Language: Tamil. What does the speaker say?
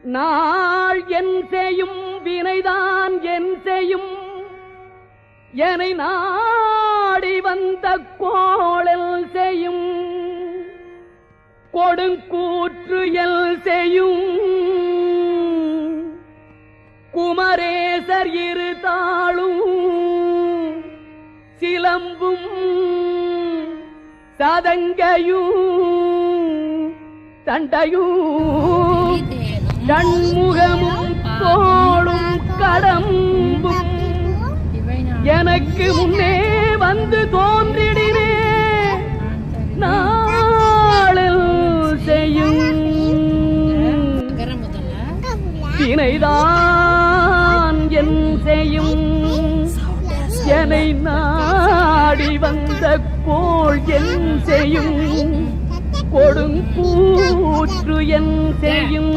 நாள் என் செய்யும் வினைதான் என் செய்யும் என்னை நாடி வந்த கோளல் செய்யும் கொடுங்கூற்று எல் செய்யும் குமரேசர் இரு தாளும் சிலம்பும் சதங்கையும் தண்டையும் கண்முகமும் தோளும் கடம்பும் எனக்கு முன்னே வந்து தோன்றிடினே நாளில் செய்யும் வினைதான் என் செய்யும் என்னை நாடி வந்த கோள் என் செய்யும் கொடுங்கூற்று என் செய்யும்